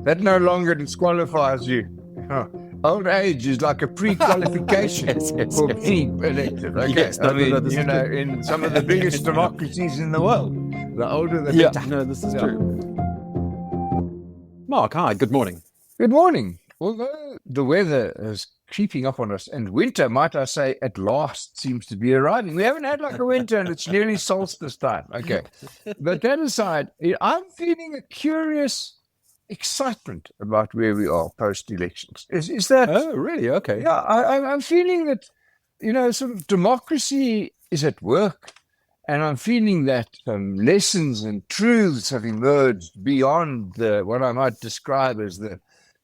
That no longer disqualifies you. Old age is like a pre-qualification for being elected. Okay, Yes, no, this is true. in some of the biggest democracies in the world, the older the better. No, this is true. Mark, hi, good morning. Good morning. Although the weather is creeping up on us, and winter, might I say, at last seems to be arriving. We haven't had like a winter, and it's nearly solstice time. Okay, but that aside, I'm feeling a curious excitement about where we are post-elections. Is that? Oh, really? Okay. Yeah, I'm feeling that, sort of democracy is at work, and I'm feeling that lessons and truths have emerged beyond what I might describe as the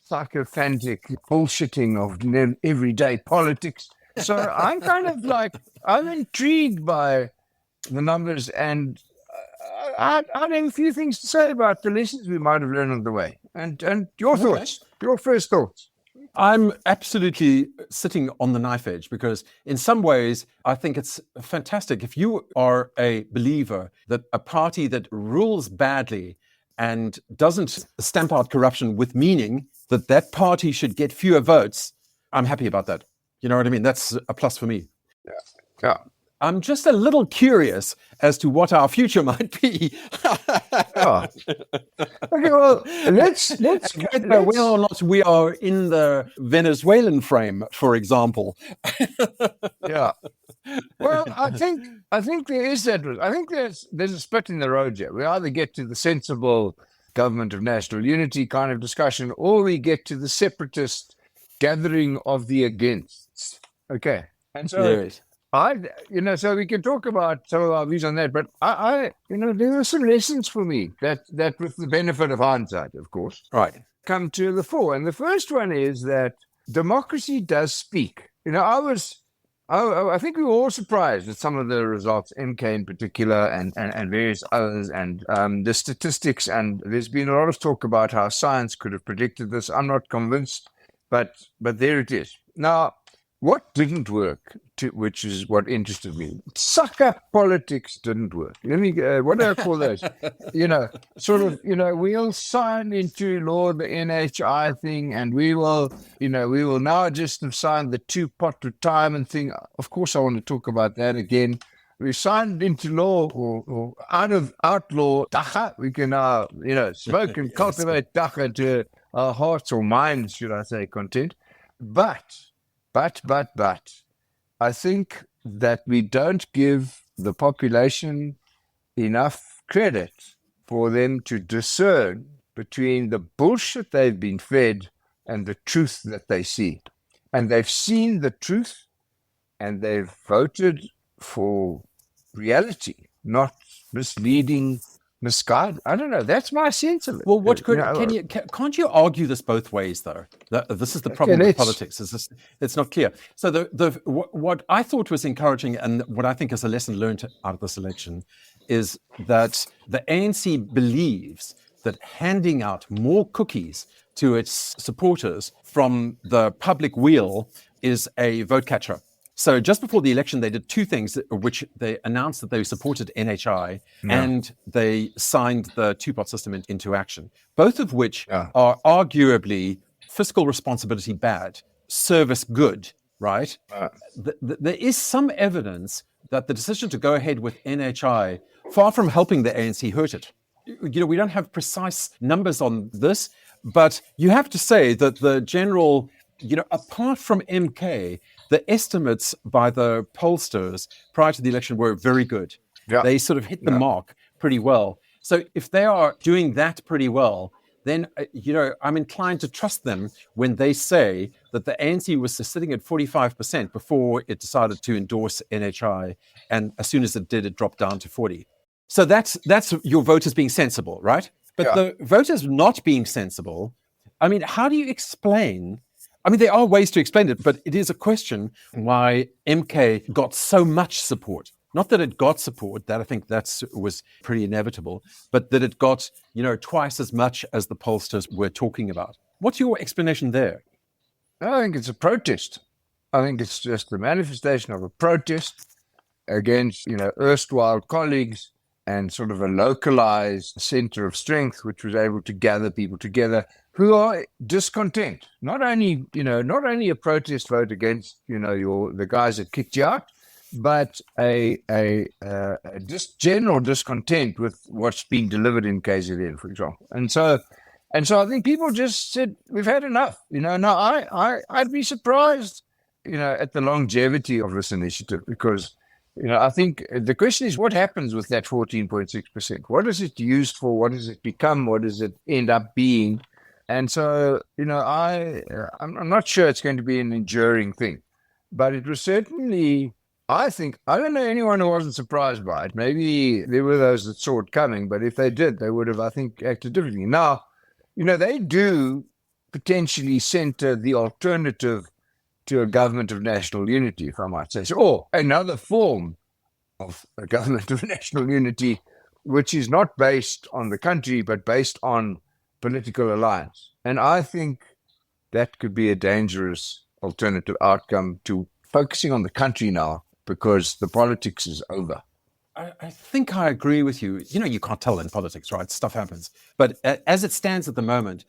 psychophantic bullshitting of everyday politics. So I'm kind of like, I'm intrigued by the numbers, and I have a few things to say about the lessons we might have learned on the way. And your thoughts, your first thoughts. I'm absolutely sitting on the knife edge because in some ways, I think it's fantastic. If you are a believer that a party that rules badly and doesn't stamp out corruption with meaning, that party should get fewer votes, I'm happy about that. You know what I mean? That's a plus for me. Yeah. I'm just a little curious as to what our future might be. Oh. Okay, well, let's whether or not we are in the Venezuelan frame, for example. Yeah. Well, I think there is that. I think there's a split in the road here. We either get to the sensible government of national unity kind of discussion, or we get to the separatist gathering of the against. Okay. And so yes. So we can talk about some of our views on that, but there are some lessons for me that with the benefit of hindsight, of course, right, come to the fore. And the first one is that democracy does speak. I think we were all surprised at some of the results, MK in particular, and various others, and the statistics. And there's been a lot of talk about how science could have predicted this. I'm not convinced, but there it is. Now, what didn't work, which is what interested me, sucker politics didn't work. Let me, what do I call those? We'll sign into law the NHI thing, and we will now just have signed the two-pot retirement thing. Of course, I want to talk about that again. We signed into law or outlaw dacha. We can now, smoke and cultivate dacha to our hearts or minds, should I say, content. But I think that we don't give the population enough credit for them to discern between the bullshit they've been fed and the truth that they see. And they've seen the truth, and they've voted for reality, not misleading, misguided. I don't know. That's my sense of it. Well, can't you argue this both ways, though? This is the problem with politics. It's not clear. So what I thought was encouraging, and what I think is a lesson learned out of this election, is that the ANC believes that handing out more cookies to its supporters from the public wheel is a vote catcher. So just before the election, they did two things, which they announced that they supported NHI and they signed the two-pot system into action, both of which are arguably fiscal responsibility bad, service good, right? There is some evidence that the decision to go ahead with NHI, far from helping the ANC, hurt it. We don't have precise numbers on this, but you have to say that the general, apart from MK, the estimates by the pollsters prior to the election were very good. Yeah. They sort of hit the mark pretty well. So if they are doing that pretty well, then, I'm inclined to trust them when they say that the ANC was sitting at 45% before it decided to endorse NHI. And as soon as it did, it dropped down to 40. So that's your voters being sensible, right? But the voters not being sensible, how do you explain? There are ways to explain it, but it is a question why MK got so much support. Not that it got support, that I think was pretty inevitable, but that it got, twice as much as the pollsters were talking about. What's your explanation there? I think it's a protest. I think it's just the manifestation of a protest against, erstwhile colleagues and sort of a localized center of strength, which was able to gather people together who are discontent. Not only a protest vote against, the guys that kicked you out, but a just general discontent with what's being delivered in KZN, for example. And so I think people just said, we've had enough. Now I'd be surprised, at the longevity of this initiative, because, I think the question is, what happens with that 14.6%? What is it used for? What does it become? What does it end up being? And so, I'm not sure it's going to be an enduring thing, but it was certainly, I think, I don't know anyone who wasn't surprised by it. Maybe there were those that saw it coming, but if they did, they would have, I think, acted differently. Now, they do potentially center the alternative to a government of national unity, if I might say so, or another form of a government of national unity, which is not based on the country, but based on political alliance. And I think that could be a dangerous alternative outcome to focusing on the country now, because the politics is over. I think I agree with you. You can't tell in politics, right? Stuff happens. But as it stands at the moment,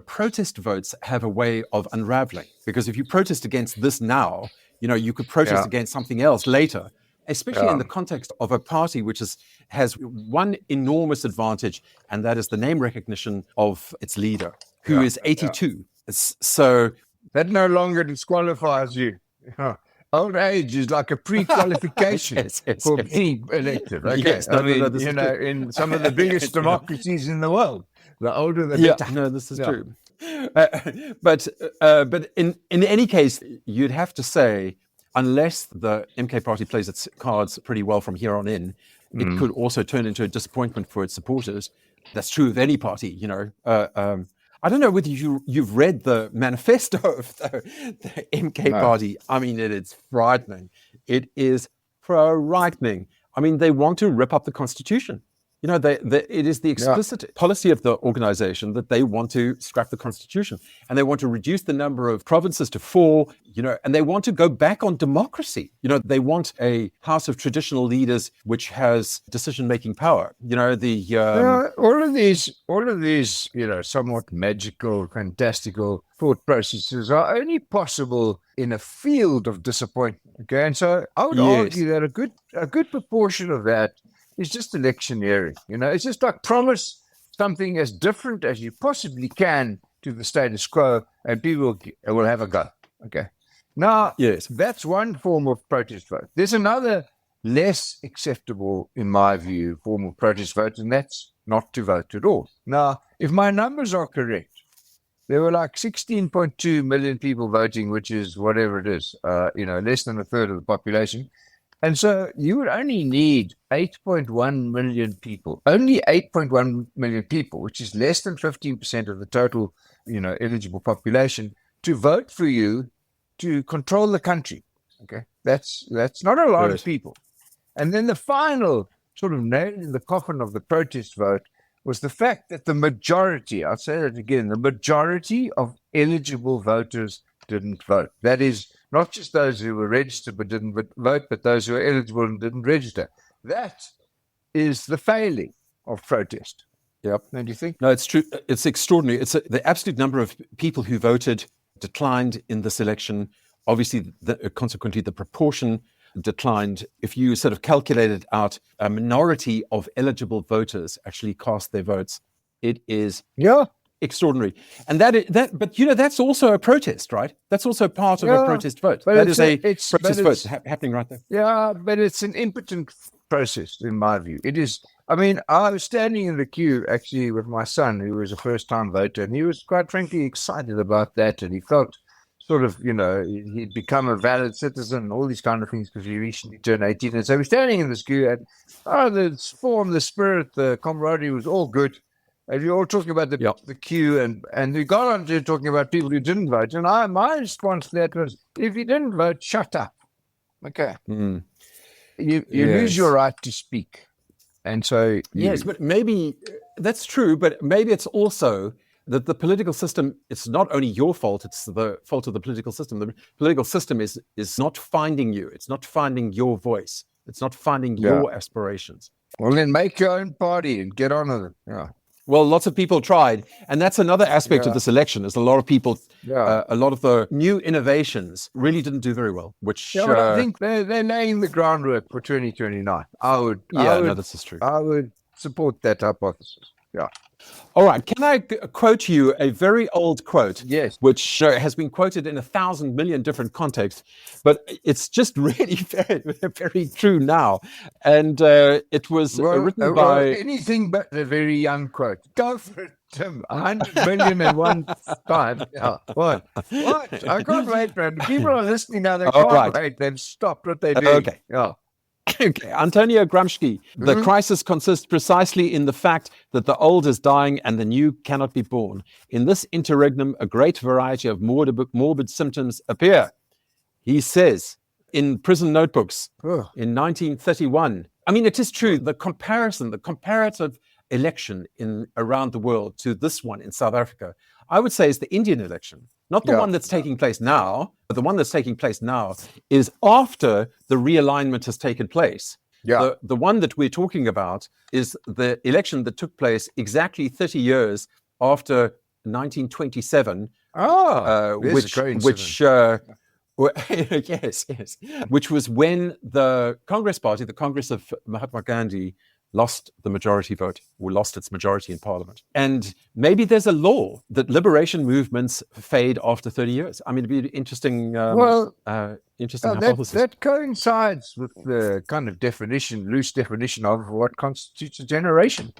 protest votes have a way of unraveling. Because if you protest against this now, you could protest against something else later, especially in the context of a party which has one enormous advantage, and that is the name recognition of its leader, who is 82. So that no longer disqualifies you. Old age is like a pre-qualification for being elected. Okay? Yes, in some of the biggest democracies in the world, the older the better. No, this is true. But in any case, you'd have to say, unless the MK party plays its cards pretty well from here on in, it could also turn into a disappointment for its supporters. That's true of any party, I don't know whether you've read the manifesto of the MK party. I mean, it's frightening. It is frightening. I mean, they want to rip up the Constitution. It is the explicit policy of the organization that they want to scrap the Constitution, and they want to reduce the number of provinces to 4, and they want to go back on democracy. They want a house of traditional leaders which has decision-making power. All of these, somewhat magical, fantastical thought processes are only possible in a field of disappointment. Okay, and so I would argue that a good proportion of that is just electioneering. It's just like promise something as different as you possibly can to the status quo, and people will have a go. Okay. Now, that's one form of protest vote. There's another less acceptable, in my view, form of protest vote, and that's not to vote at all. Now, if my numbers are correct, there were like 16.2 million people voting, which is whatever it is, less than a third of the population. And so you would only need 8.1 million people, which is less than 15% of the total, eligible population, to vote for you to control the country. Okay, that's not a lot of people. And then the final sort of nail in the coffin of the protest vote was the fact that the majority, I'll say that again, the majority of eligible voters didn't vote. That is, not just those who were registered but didn't vote, but those who were eligible and didn't register. That is the failing of protest. Yep. Don't you think? No, it's true. It's extraordinary. The absolute number of people who voted declined in this election. Obviously, consequently, the proportion declined. If you sort of calculated out a minority of eligible voters actually cast their votes, it is extraordinary. And but that's also a protest, right? That's also part of a protest vote. That is a protest vote happening right there. Yeah, but it's an impotent process, in my view. It is. I mean, I was standing in the queue actually with my son, who was a first-time voter, and he was quite frankly excited about that, and he felt sort of, he'd become a valid citizen and all these kind of things because he recently turned 18. And so we're standing in this queue, and the form, the spirit, the camaraderie was all good. And you're all talking about the queue, and we got on to talking about people who didn't vote. And my response to that was, if you didn't vote, shut up. Okay. You lose your right to speak. And so... Yes, but maybe that's true, but maybe it's also that the political system, it's not only your fault, it's the fault of the political system. The political system is not finding you. It's not finding your voice. It's not finding your aspirations. Well, then make your own party and get on with it. Yeah. Well, lots of people tried. And that's another aspect of this election, is a lot of people, a lot of the new innovations really didn't do very well, which... Yeah, but I think they're laying the groundwork for 2029. this is true. I would support that hypothesis. Yeah. All right. Can I quote you a very old quote? Yes. Which has been quoted in 1,000 million different contexts, but it's just really very, very true now. And it was written by... anything but a very young quote. Go for it, Tim. 100 million and one time. Yeah. What? I can't wait, man. People are listening now. They can't wait. They've stopped what they're doing. Okay. Yeah. Okay. Antonio Gramsci, the crisis consists precisely in the fact that the old is dying and the new cannot be born. In this interregnum, a great variety of morbid symptoms appear. He says in Prison Notebooks in 1931. I mean, it is true. The comparative election around the world to this one in South Africa, I would say, is the Indian election. Not the one that's taking place now, but the one that's taking place now is after the realignment has taken place. Yeah. The one that we're talking about is the election that took place exactly 30 years after 1927. Which was when the Congress Party, the Congress of Mahatma Gandhi, lost the majority vote, or lost its majority in parliament. And maybe there's a law that liberation movements fade after 30 years. I mean, it'd be an interesting, interesting hypothesis. That coincides with the kind of loose definition of what constitutes a generation.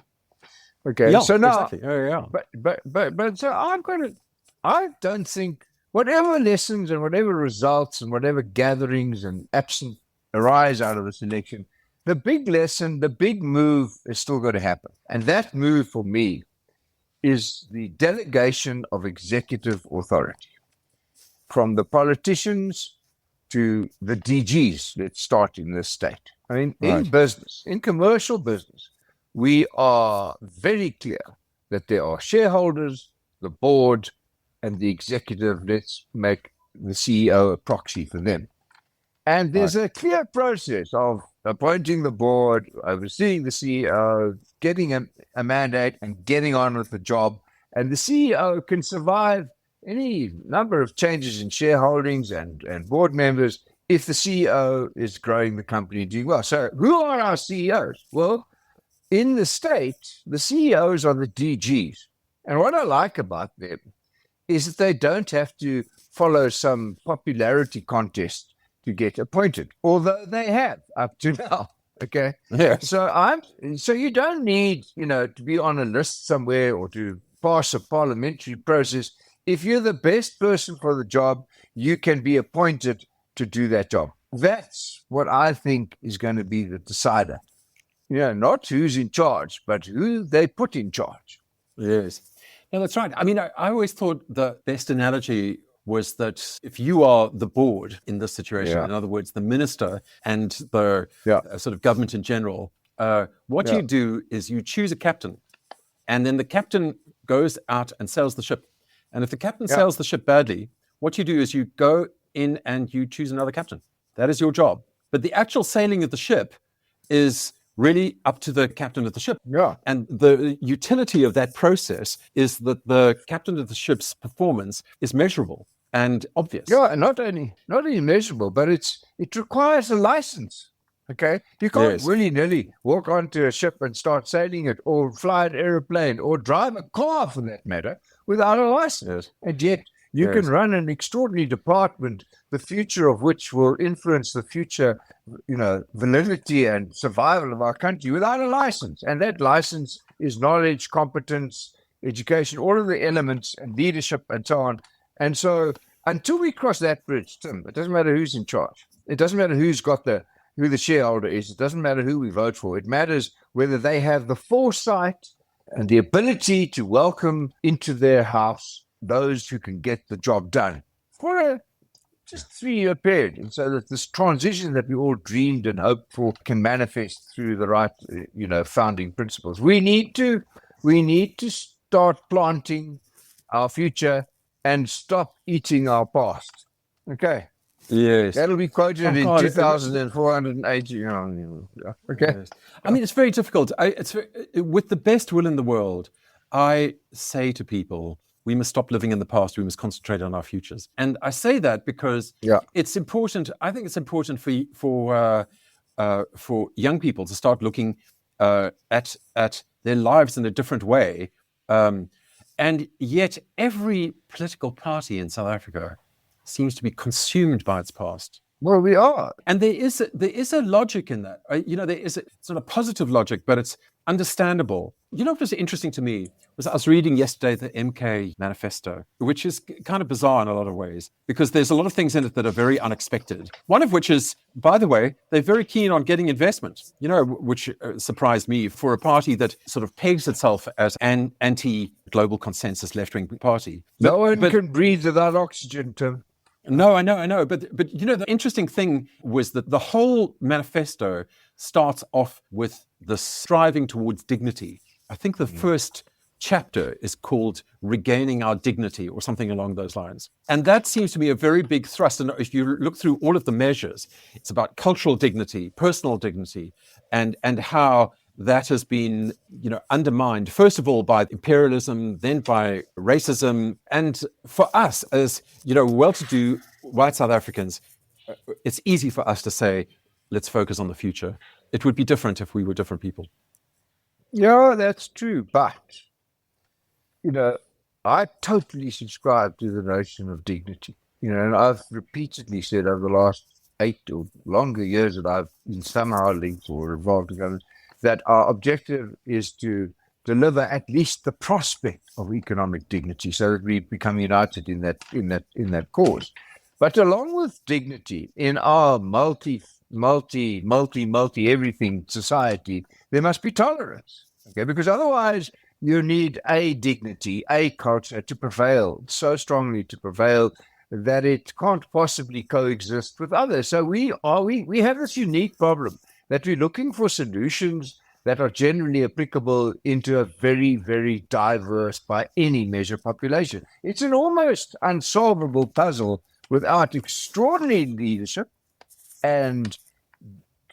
Okay, yeah, so now, exactly. But so I don't think whatever lessons and whatever results and whatever gatherings and absent arise out of this election, the big lesson, the big move is still going to happen. And that move for me is the delegation of executive authority from the politicians to the DGs. Let's start in this state. I mean, in business, in commercial business, we are very clear that there are shareholders, the board, and the executive. Let's make the CEO a proxy for them. And there's a clear process of appointing the board, overseeing the CEO, getting a mandate and getting on with the job. And the CEO can survive any number of changes in shareholdings and board members if the CEO is growing the company and doing well. So who are our CEOs? Well, in the state, the CEOs are the DGs. And what I like about them is that they don't have to follow some popularity contest to get appointed, although they have up to now. Okay. Yeah. So you don't need, to be on a list somewhere or to pass a parliamentary process. If you're the best person for the job, you can be appointed to do that job. That's what I think is going to be the decider. Not who's in charge, but who they put in charge. Yes. No, that's right. I mean, I always thought the best analogy was that if you are the board in this situation, in other words, the minister and the sort of government in general, what you do is you choose a captain, and then the captain goes out and sails the ship. And if the captain sails the ship badly, what you do is you go in and you choose another captain. That is your job. But the actual sailing of the ship is really up to the captain of the ship. Yeah. And the utility of that process is that the captain of the ship's performance is measurable and obvious. Yeah, not only measurable, but it requires a license. Okay? You can't willy-nilly walk onto a ship and start sailing it, or fly an airplane, or drive a car for that matter, without a license. And yet you can run an extraordinary department, the future of which will influence the future, validity and survival of our country, without a license. And that license is knowledge, competence, education, all of the elements, and leadership, and so on. And so until we cross that bridge, Tim, it doesn't matter who's in charge. It doesn't matter who the shareholder is. It doesn't matter who we vote for. It matters whether they have the foresight and the ability to welcome into their house those who can get the job done for a just 3-year period, and so that this transition that we all dreamed and hoped for can manifest through the right, founding principles. We need to start planting our future and stop eating our past. Okay. Yes. That'll be quoted Oh, in God. 2,480. Okay. Yes. I mean, it's very difficult. With the best will in the world, I say to people, we must stop living in the past. We must concentrate on our futures. And I say that because it's important. I think it's important for young people to start looking at their lives in a different way. And yet, every political party in South Africa seems to be consumed by its past. Well, we are. And there is a logic in that. There is a sort of positive logic, but it's understandable. What was interesting to me was I was reading yesterday the MK manifesto, which is kind of bizarre in a lot of ways, because there's a lot of things in it that are very unexpected. One of which is, by the way, they're very keen on getting investment, which surprised me for a party that sort of pegs itself as an anti-global consensus left-wing party. No one can breathe without oxygen, Tim. No, I know. But the interesting thing was that the whole manifesto starts off with the striving towards dignity. I think the first chapter is called Regaining Our Dignity or something along those lines. And that seems to me a very big thrust. And if you look through all of the measures, it's about cultural dignity, personal dignity, and how that has been, undermined, first of all, by imperialism, then by racism. And for us as, well-to-do white South Africans, it's easy for us to say, let's focus on the future. It would be different if we were different people. Yeah, that's true. But, I totally subscribe to the notion of dignity. And I've repeatedly said over the last 8 or longer years that I've been somehow linked or involved in government, that our objective is to deliver at least the prospect of economic dignity, so that we become united in that cause. But along with dignity in our multi everything society, there must be tolerance. Okay, because otherwise you need a dignity, a culture to prevail, so strongly to prevail that it can't possibly coexist with others. So we have this unique problem that we're looking for solutions that are generally applicable into a very, very diverse, by any measure, population. It's an almost unsolvable puzzle without extraordinary leadership and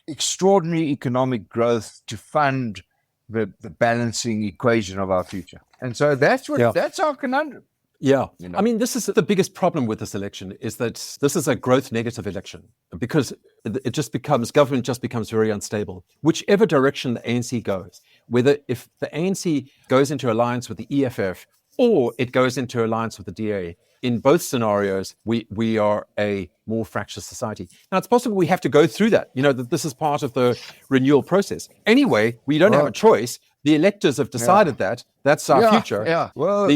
extraordinary economic growth to fund the balancing equation of our future. And so that's our conundrum. Yeah. I mean, this is the biggest problem with this election, is that this is a growth negative election, because government just becomes very unstable. Whichever direction the ANC goes, whether if the ANC goes into alliance with the EFF or it goes into alliance with the DA, in both scenarios, we are a more fractious society. Now, it's possible we have to go through that, that this is part of the renewal process. Anyway, we don't have a choice. The electors have decided that. That's our future. Yeah. Well,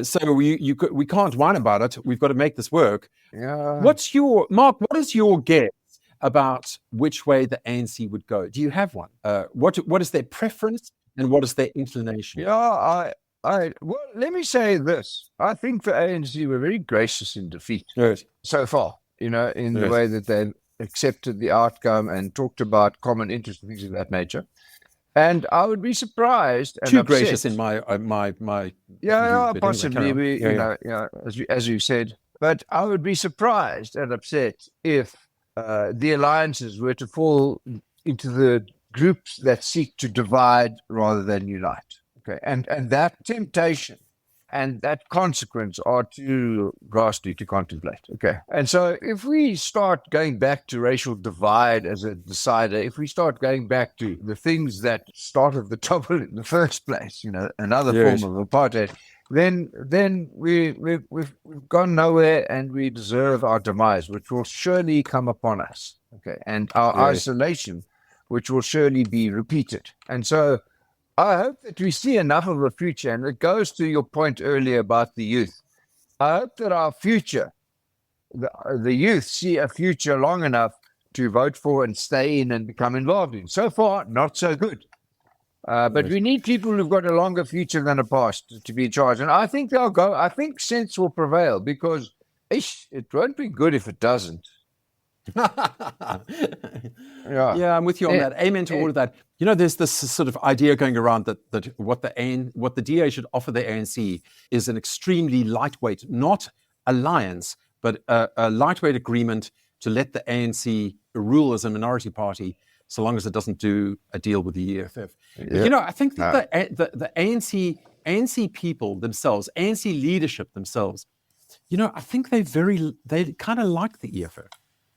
so we can't whine about it. We've got to make this work. Yeah. Mark, what is your guess about which way the ANC would go? Do you have one? What is their preference and what is their inclination? Yeah, well, let me say this. I think the ANC were very gracious in defeat so far, in the way that they accepted the outcome and talked about common interests and things of that nature. And I would be surprised and too upset. Gracious in my yeah, possibly. Anyway, as you said. But I would be surprised and upset if the alliances were to fall into the groups that seek to divide rather than unite. Okay, and that temptation and that consequence are too ghastly to contemplate. Okay, and so if we start going back to racial divide as a decider, if we start going back to the things that started the trouble in the first place, another form of apartheid, then we've gone nowhere, and we deserve our demise, which will surely come upon us. Okay, and our isolation, which will surely be repeated. And so I hope that we see enough of a future, and it goes to your point earlier about the youth. I hope that our future, the youth, see a future long enough to vote for and stay in and become involved in. So far, not so good. But we need people who've got a longer future than a past to be in charge. And I think they'll go. I think sense will prevail, because it won't be good if it doesn't. Yeah, I'm with you on that. Amen to all of that. There's this sort of idea going around that what the DA should offer the ANC is an extremely lightweight, not alliance, but a lightweight agreement to let the ANC rule as a minority party, so long as it doesn't do a deal with the EFF. Yeah. I think that the ANC people themselves, ANC leadership themselves, I think they kind of like the EFF.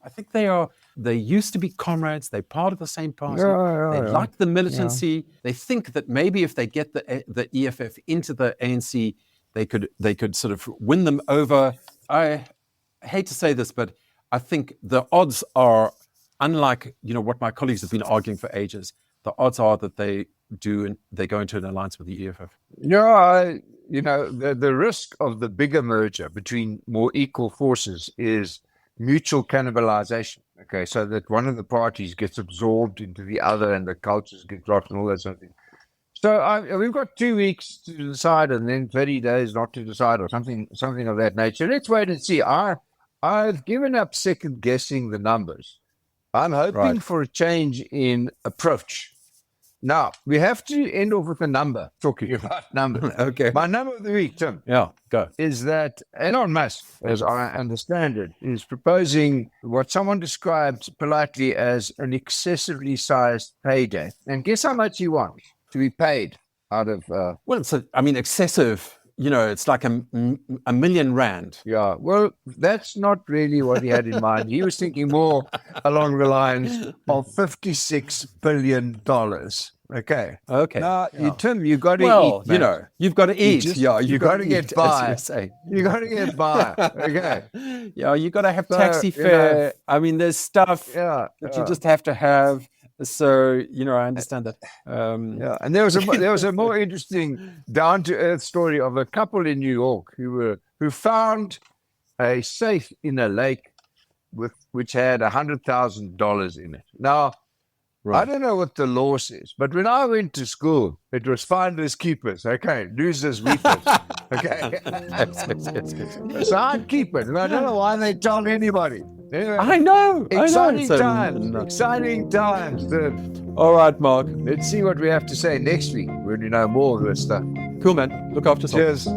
I think they used to be comrades. They're part of the same party. They like the militancy. Yeah. They think that maybe if they get the EFF into the ANC, they could sort of win them over. I hate to say this, but I think the odds are, unlike what my colleagues have been arguing for ages, the odds are that they go into an alliance with the EFF. Yeah, the risk of the bigger merger between more equal forces is mutual cannibalization. Okay, so that one of the parties gets absorbed into the other, and the cultures get dropped and all that sort of thing. So we've got 2 weeks to decide, and then 30 days not to decide, or something of that nature. Let's wait and see. I've given up second guessing the numbers. I'm hoping for a change in approach. Now, we have to end off with a number, talking about numbers. Okay. My number of the week, Tim, go. is that Elon Musk, as I understand it, is proposing what someone described politely as an excessively sized payday. And guess how much he wants to be paid out of... excessive... it's like a million rand. Yeah, well, that's not really what he had in mind. He was thinking more along the lines of $56 billion. Okay. Now, Tim, you've got to eat. Man. You've got to eat. You've got to get by. You got to get by. Okay. Yeah, you got to have taxi fare. There's stuff that you just have to have. So I understand that. And there was a more interesting down to earth story of a couple in New York who found a safe in a lake which had $100,000 in it. Now, I don't know what the law says, but when I went to school, it was finders keepers. Okay, losers weepers. Okay, so I'd keep it, and I don't know why they told anybody. Anyway, I know. Exciting times. All right, Mark. Let's see what we have to say next week when we know more of this stuff. Cool, man. Look after yourself. Cheers.